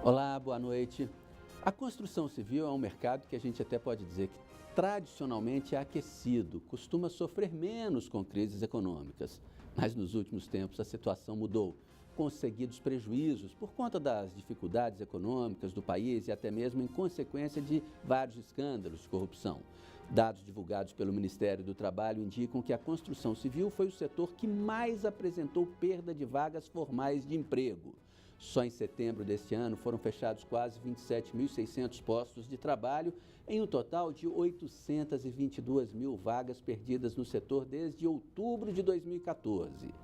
Olá, boa noite. A construção civil é um mercado que a gente até pode dizer que tradicionalmente é aquecido, costuma sofrer menos com crises econômicas. Mas nos últimos tempos a situação mudou, com os seguidos prejuízos por conta das dificuldades econômicas do país e até mesmo em consequência de vários escândalos de corrupção. Dados divulgados pelo Ministério do Trabalho indicam que a construção civil foi o setor que mais apresentou perda de vagas formais de emprego. Só em setembro deste ano foram fechados quase 27.600 postos de trabalho, em um total de 822 mil vagas perdidas no setor desde outubro de 2014.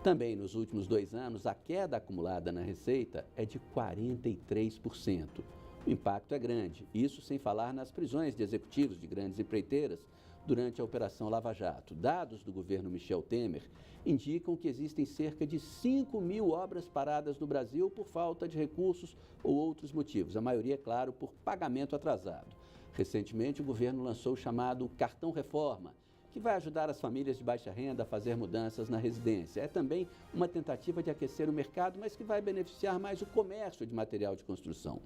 Também nos últimos 2 anos, a queda acumulada na receita é de 43%. O impacto é grande, isso sem falar nas prisões de executivos de grandes empreiteiras durante a Operação Lava Jato. Dados do governo Michel Temer indicam que existem cerca de 5.000 obras paradas no Brasil por falta de recursos ou outros motivos, a maioria, é claro, por pagamento atrasado. Recentemente, o governo lançou o chamado Cartão Reforma, que vai ajudar as famílias de baixa renda a fazer mudanças na residência. É também uma tentativa de aquecer o mercado, mas que vai beneficiar mais o comércio de material de construção.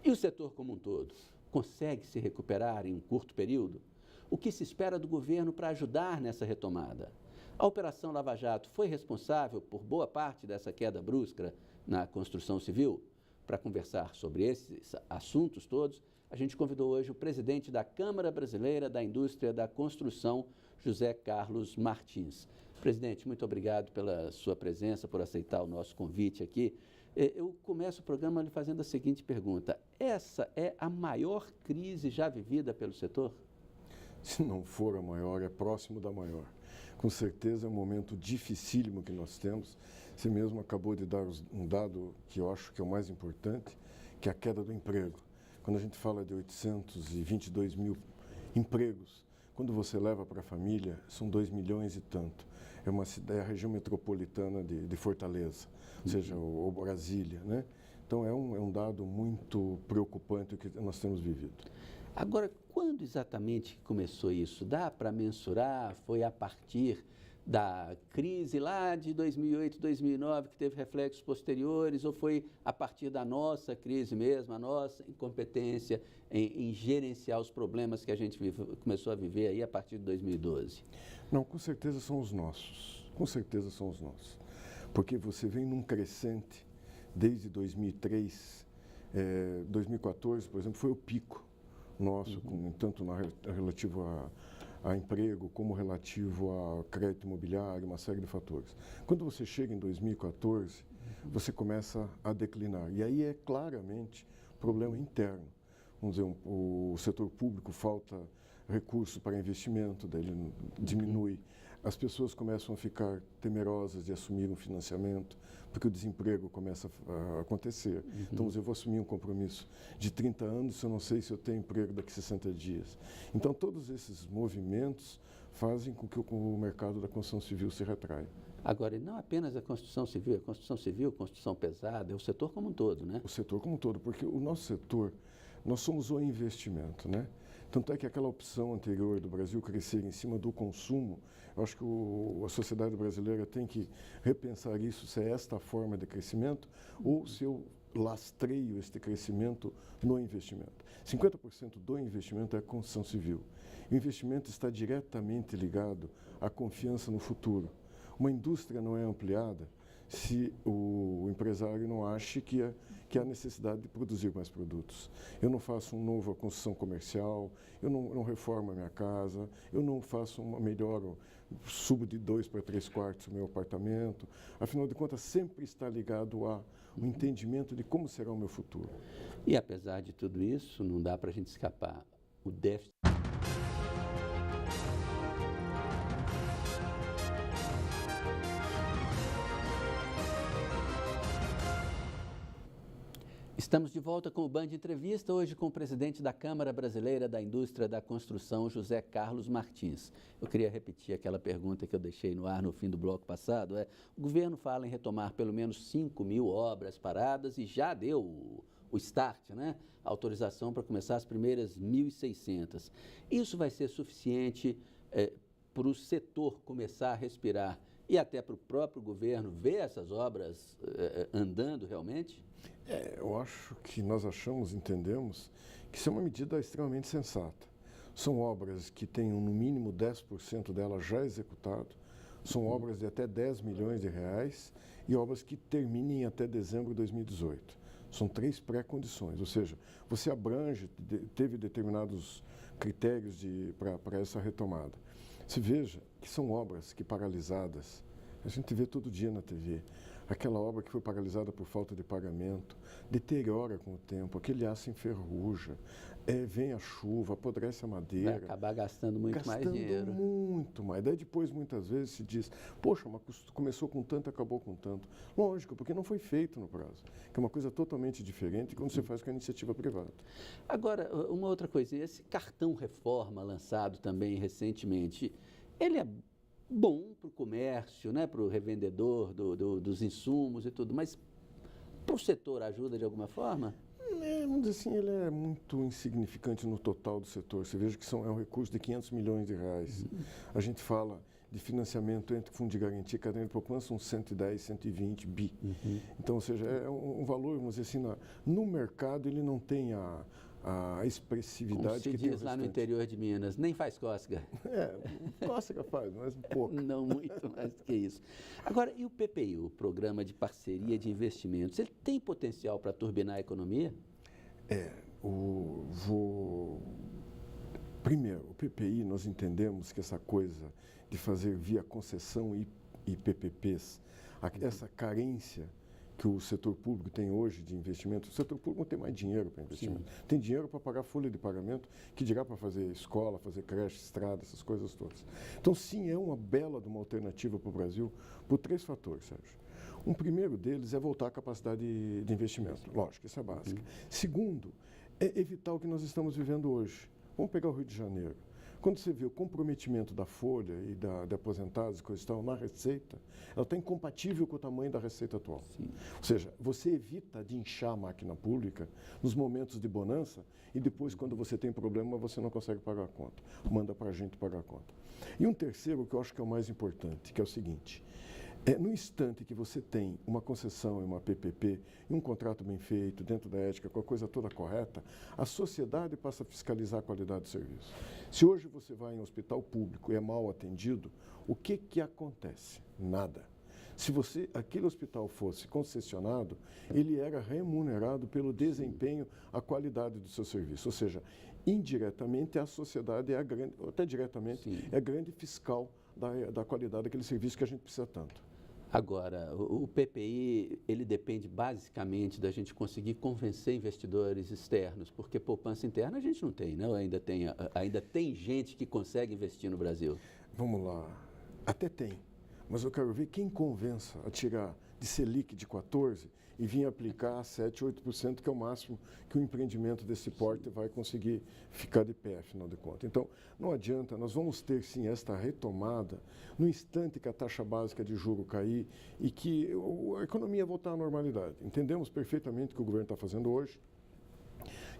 E o setor como um todo? Consegue se recuperar em um curto período? O que se espera do governo para ajudar nessa retomada? A Operação Lava Jato foi responsável por boa parte dessa queda brusca na construção civil? Para conversar sobre esses assuntos todos, a gente convidou hoje o presidente da Câmara Brasileira da Indústria da Construção, José Carlos Martins. Presidente, muito obrigado pela sua presença, por aceitar o nosso convite aqui. Eu começo o programa lhe fazendo a seguinte pergunta: essa é a maior crise já vivida pelo setor? Se não for a maior, é próximo da maior. Com certeza é um momento dificílimo que nós temos. Você mesmo acabou de dar um dado que eu acho que é o mais importante, que é a queda do emprego. Quando a gente fala de 822 mil empregos, quando você leva para a família, são 2 milhões e tanto. É a região metropolitana de Fortaleza, ou seja, ou Brasília, né? Então é um dado muito preocupante o que nós temos vivido. Agora, quando exatamente começou isso? Dá para mensurar? Foi a partir da crise lá de 2008, 2009, que teve reflexos posteriores, ou foi a partir da nossa crise mesmo, a nossa incompetência em gerenciar os problemas que a gente começou a viver aí a partir de 2012? Não, com certeza são os nossos. Com certeza são os nossos. Porque você vem num crescente desde 2003, 2014, por exemplo, foi o pico nosso, tanto relativo a emprego, como relativo a crédito imobiliário, uma série de fatores. Quando você chega em 2014, você começa a declinar. E aí é claramente problema interno. Vamos dizer, o setor público falta recurso para investimento, daí ele diminui. As pessoas começam a ficar temerosas de assumir um financiamento, porque o desemprego começa a acontecer. Então, eu vou assumir um compromisso de 30 anos se eu não sei se eu tenho emprego daqui a 60 dias. Então, todos esses movimentos fazem com que o mercado da construção civil se retraia. Agora, e não apenas a construção civil, construção pesada, é o setor como um todo, né? O setor como um todo, porque o nosso setor, nós somos o investimento, né? Tanto é que aquela opção anterior do Brasil crescer em cima do consumo, eu acho que a sociedade brasileira tem que repensar isso, se é esta a forma de crescimento ou se eu lastreio este crescimento no investimento. 50% do investimento é a construção civil. O investimento está diretamente ligado à confiança no futuro. Uma indústria não é ampliada se o empresário não acha que há necessidade de produzir mais produtos. Eu não faço uma nova construção comercial, eu não reformo a minha casa, eu não faço subo de 2 para 3 quartos o meu apartamento. Afinal de contas, sempre está ligado ao entendimento de como será o meu futuro. E apesar de tudo isso, não dá para a gente escapar. O déficit. Estamos de volta com o Band Entrevista, hoje com o presidente da Câmara Brasileira da Indústria da Construção, José Carlos Martins. Eu queria repetir aquela pergunta que eu deixei no ar no fim do bloco passado. O governo fala em retomar pelo menos 5.000 obras paradas e já deu o start, né? A autorização para começar as primeiras 1.600. Isso vai ser suficiente para o setor começar a respirar e até para o próprio governo ver essas obras andando realmente? Eu acho que nós entendemos que isso é uma medida extremamente sensata. São obras que tenham no mínimo 10% delas já executado, são obras de até 10 milhões de reais e obras que terminem até dezembro de 2018. São 3 pré-condições, ou seja, você abrange, teve determinados critérios para essa retomada. Se veja que são obras que paralisadas, a gente vê todo dia na TV, aquela obra que foi paralisada por falta de pagamento, deteriora com o tempo, aquele aço enferruja, vem a chuva, apodrece a madeira. Vai acabar gastando muito mais dinheiro. Muito mais. Daí depois, muitas vezes, se diz, poxa, mas começou com tanto e acabou com tanto. Lógico, porque não foi feito no prazo, que é uma coisa totalmente diferente quando você faz com a iniciativa privada. Agora, uma outra coisa, esse cartão reforma lançado também recentemente, ele é bom para o comércio, né, para o revendedor dos insumos e tudo, mas para o setor ajuda de alguma forma? Vamos dizer assim, ele é muito insignificante no total do setor. Você veja que é um recurso de 500 milhões de reais. A gente fala de financiamento entre fundo de garantia e caderneta de poupança, uns 110, 120 bi. Então, ou seja, é um valor, vamos dizer assim, no mercado ele não tem a expressividade que diz lá no interior de Minas, nem faz cócega. Cócega faz, mas um pouco. Não muito mais do que isso. Agora, e o PPI, o Programa de Parceria de Investimentos, ele tem potencial para turbinar a economia? Primeiro, o PPI, nós entendemos que essa coisa de fazer via concessão e PPPs, essa carência que o setor público tem hoje de investimento, o setor público não tem mais dinheiro para investimento. Sim. Tem dinheiro para pagar folha de pagamento, que dirá para fazer escola, fazer creche, estrada, essas coisas todas. Então, sim, é uma bela de uma alternativa para o Brasil por 3 fatores, Sérgio. Um primeiro deles é voltar à capacidade de investimento. Lógico, isso é básico. Segundo, é evitar o que nós estamos vivendo hoje. Vamos pegar o Rio de Janeiro. Quando você vê o comprometimento da folha e de aposentados e coisas tal na receita, ela está incompatível com o tamanho da receita atual. Sim. Ou seja, você evita de inchar a máquina pública nos momentos de bonança e depois, quando você tem problema, você não consegue pagar a conta. Manda para a gente pagar a conta. E um terceiro, que eu acho que é o mais importante, que é o seguinte: no instante que você tem uma concessão e uma PPP e um contrato bem feito, dentro da ética, com a coisa toda correta, a sociedade passa a fiscalizar a qualidade do serviço. Se hoje você vai em um hospital público e é mal atendido, o que acontece? Nada. Se aquele hospital fosse concessionado, ele era remunerado pelo desempenho, a qualidade do seu serviço. Ou seja, indiretamente a sociedade é a grande, ou até diretamente, sim, é a grande fiscal da qualidade daquele serviço que a gente precisa tanto. Agora, o PPI, ele depende basicamente da gente conseguir convencer investidores externos, porque poupança interna a gente não tem, né? Ainda tem gente que consegue investir no Brasil. Vamos lá, até tem, mas eu quero ver quem convença a tirar de Selic de 14% e vir aplicar 7%, 8%, que é o máximo que um empreendimento desse porte vai conseguir ficar de pé, afinal de contas. Então, não adianta, nós vamos ter sim esta retomada no instante que a taxa básica de juro cair e que a economia voltar à normalidade. Entendemos perfeitamente o que o governo está fazendo hoje,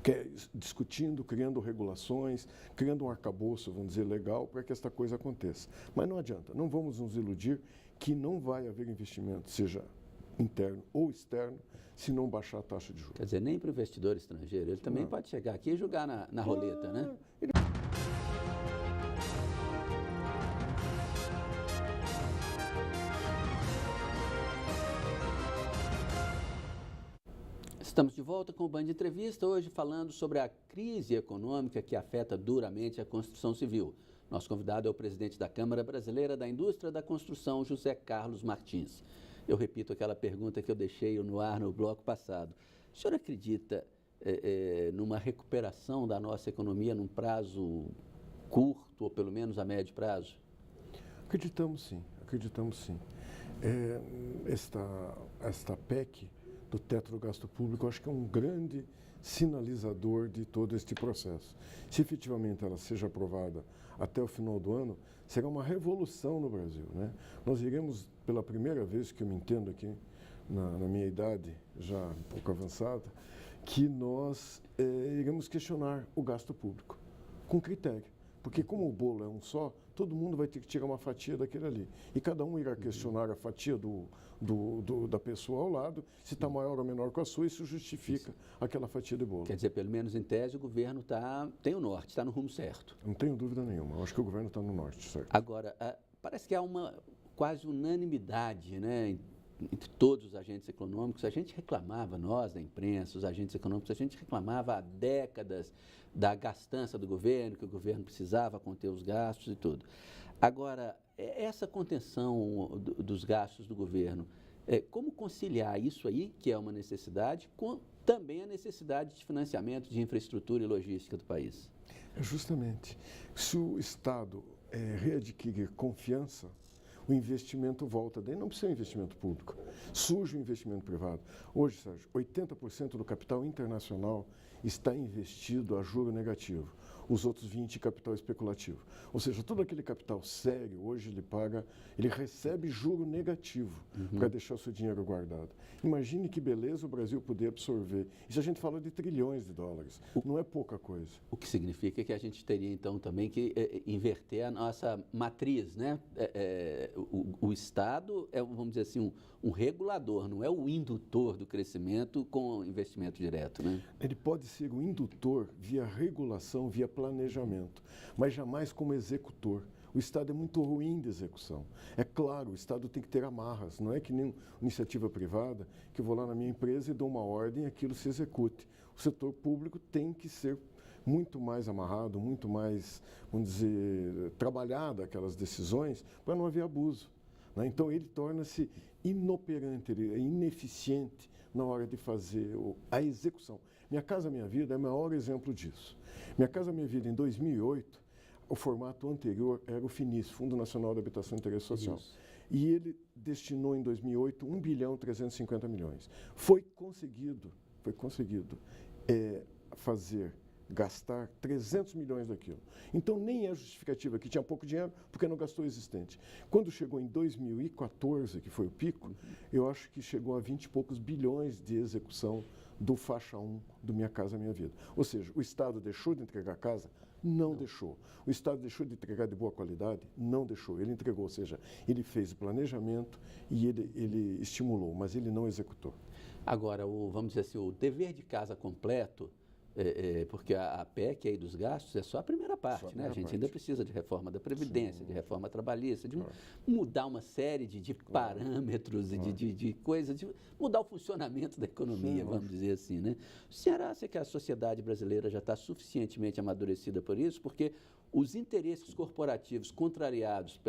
que é discutindo, criando regulações, criando um arcabouço, vamos dizer, legal, para que esta coisa aconteça. Mas não adianta, não vamos nos iludir que não vai haver investimento, seja interno ou externo, se não baixar a taxa de juros. Quer dizer, nem para o investidor estrangeiro, ele também pode chegar aqui e jogar na roleta, né? Estamos de volta com o Band Entrevista, hoje falando sobre a crise econômica que afeta duramente a construção civil. Nosso convidado é o presidente da Câmara Brasileira da Indústria da Construção, José Carlos Martins. Eu repito aquela pergunta que eu deixei no ar no bloco passado. O senhor acredita numa recuperação da nossa economia num prazo curto, ou pelo menos a médio prazo? Acreditamos sim, acreditamos sim. Esta PEC do teto do gasto público, eu acho que é um grande sinalizador de todo este processo. Se efetivamente ela seja aprovada até o final do ano, será uma revolução no Brasil, né? Nós iremos, pela primeira vez que eu me entendo aqui, na minha idade já um pouco avançada, que nós iremos questionar o gasto público com critério. Porque como o bolo é um só, todo mundo vai ter que tirar uma fatia daquele ali. E cada um irá questionar a fatia da pessoa ao lado, se está maior ou menor que a sua, isso justifica aquela fatia de bolo. Quer dizer, pelo menos em tese, o governo tem o norte, está no rumo certo. Não tenho dúvida nenhuma. Eu acho que o governo está no norte, certo? Agora, parece que há uma quase unanimidade, né, entre todos os agentes econômicos. A gente reclamava, nós da imprensa, os agentes econômicos, a gente reclamava há décadas da gastança do governo, que o governo precisava conter os gastos e tudo. Agora, essa contenção dos gastos do governo, como conciliar isso aí, que é uma necessidade, com também a necessidade de financiamento de infraestrutura e logística do país? Justamente. Se o Estado readquirir confiança, o investimento volta. Daí não precisa de investimento público, surge o investimento privado. Hoje, Sérgio, 80% do capital internacional está investido a juro negativo. Os outros 20% capital especulativo. Ou seja, todo aquele capital sério, hoje ele recebe juro negativo para deixar o seu dinheiro guardado. Imagine que beleza o Brasil poder absorver. Isso a gente fala de trilhões de dólares, não é pouca coisa. O que significa que a gente teria, então, também que inverter a nossa matriz, né? O Estado é, vamos dizer assim, um regulador, não é o indutor do crescimento com investimento direto, né? Ele pode ser o indutor via regulação, via planejamento, mas jamais como executor. O Estado é muito ruim de execução. É claro, o Estado tem que ter amarras, não é que nem iniciativa privada, que eu vou lá na minha empresa e dou uma ordem e aquilo se execute. O setor público tem que ser muito mais amarrado, muito mais, vamos dizer, trabalhado aquelas decisões para não haver abuso. Né? Então ele torna-se inoperante, ele é ineficiente na hora de fazer a execução. Minha Casa Minha Vida é o maior exemplo disso. Minha Casa Minha Vida, em 2008, o formato anterior era o FINIS, Fundo Nacional de Habitação e Interesse Social. Isso. E ele destinou em 2008 1.350 bilhões. Foi conseguido gastar 300 milhões daquilo. Então, nem é justificativa que tinha pouco dinheiro, porque não gastou o existente. Quando chegou em 2014, que foi o pico, eu acho que chegou a 20 e poucos bilhões de execução do faixa 1 do Minha Casa Minha Vida. Ou seja, o Estado deixou de entregar casa? Não deixou. O Estado deixou de entregar de boa qualidade? Não deixou. Ele entregou, ou seja, ele fez o planejamento e ele estimulou, mas ele não executou. Agora, vamos dizer assim, o dever de casa completo, porque a PEC aí dos gastos é só a primeira parte, né? A gente ainda precisa de reforma da Previdência, de reforma trabalhista, de mudar uma série de parâmetros e de coisas, de mudar o funcionamento da economia, vamos dizer assim, né? O senhor acha que a sociedade brasileira já está suficientemente amadurecida por isso? Porque os interesses corporativos contrariados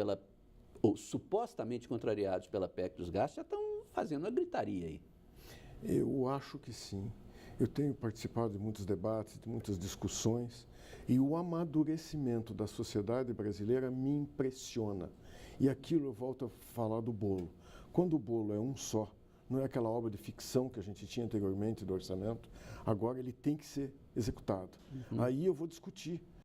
ou supostamente contrariados pela PEC dos gastos já estão fazendo uma gritaria aí. Eu acho que sim. Eu tenho participado de muitos debates, de muitas discussões, e o amadurecimento da sociedade brasileira me impressiona. E aquilo eu volto a falar do bolo. Quando o bolo é um só, não é aquela obra de ficção que a gente tinha anteriormente do orçamento, agora ele tem que ser executado. Aí eu vou discutir